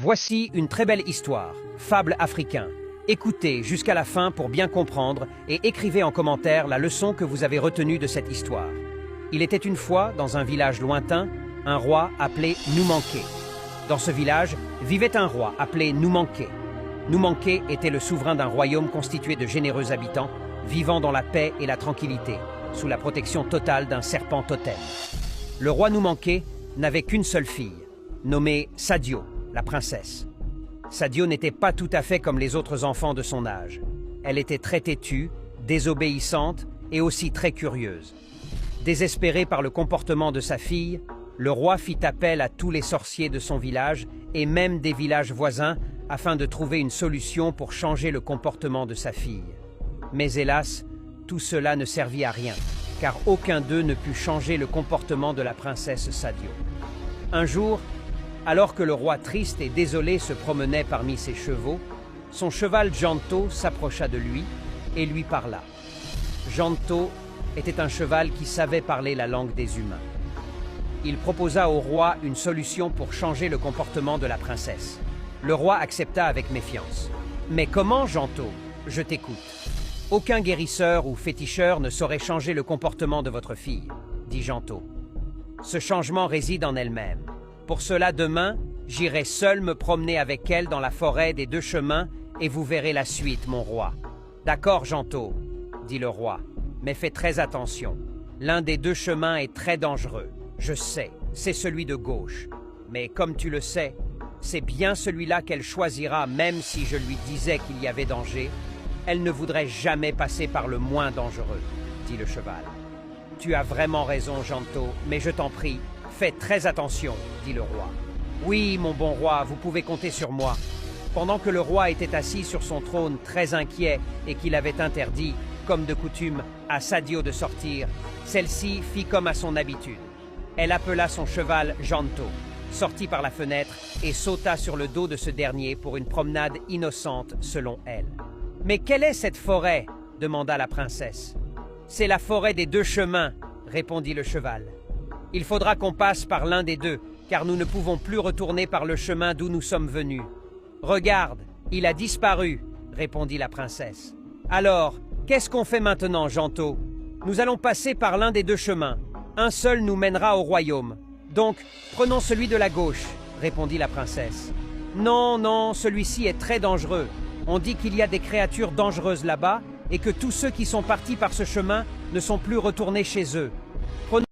Voici une très belle histoire, fable africain. Écoutez jusqu'à la fin pour bien comprendre et écrivez en commentaire la leçon que vous avez retenue de cette histoire. Il était une fois, dans un village lointain, un roi appelé Noumanké. Dans ce village vivait un roi appelé Noumanké. Noumanké était le souverain d'un royaume constitué de généreux habitants, vivant dans la paix et la tranquillité, sous la protection totale d'un serpent totem. Le roi Noumanké n'avait qu'une seule fille, nommée Sadio, la princesse. Sadio n'était pas tout à fait comme les autres enfants de son âge. Elle était très têtue, désobéissante et aussi très curieuse. Désespéré par le comportement de sa fille, le roi fit appel à tous les sorciers de son village et même des villages voisins afin de trouver une solution pour changer le comportement de sa fille. Mais hélas, tout cela ne servit à rien, car aucun d'eux ne put changer le comportement de la princesse Sadio. Un jour, alors que le roi triste et désolé se promenait parmi ses chevaux, son cheval Janto s'approcha de lui et lui parla. Janto était un cheval qui savait parler la langue des humains. Il proposa au roi une solution pour changer le comportement de la princesse. Le roi accepta avec méfiance. « Mais comment, Janto ? Je t'écoute. » « Aucun guérisseur ou féticheur ne saurait changer le comportement de votre fille, » dit Janto. « Ce changement réside en elle-même. Pour cela, demain, j'irai seul me promener avec elle dans la forêt des deux chemins et vous verrez la suite, mon roi. »« D'accord, Janto, » dit le roi, « mais fais très attention. L'un des deux chemins est très dangereux. Je sais, c'est celui de gauche. Mais comme tu le sais, c'est bien celui-là qu'elle choisira même si je lui disais qu'il y avait danger. Elle ne voudrait jamais passer par le moins dangereux, » dit le cheval. « Tu as vraiment raison, Janto, mais je t'en prie, fais très attention, » dit le roi. « Oui, mon bon roi, vous pouvez compter sur moi. » Pendant que le roi était assis sur son trône très inquiet et qu'il avait interdit, comme de coutume, à Sadio de sortir, celle-ci fit comme à son habitude. Elle appela son cheval Janto, sortit par la fenêtre et sauta sur le dos de ce dernier pour une promenade innocente selon elle. « Mais quelle est cette forêt ?» demanda la princesse. « C'est la forêt des deux chemins, » répondit le cheval. « Il faudra qu'on passe par l'un des deux, car nous ne pouvons plus retourner par le chemin d'où nous sommes venus. »« Regarde, il a disparu, » répondit la princesse. « Alors, qu'est-ce qu'on fait maintenant, Janto ? Nous allons passer par l'un des deux chemins. Un seul nous mènera au royaume. Donc, prenons celui de la gauche, » répondit la princesse. « Non, non, celui-ci est très dangereux. On dit qu'il y a des créatures dangereuses là-bas et que tous ceux qui sont partis par ce chemin ne sont plus retournés chez eux.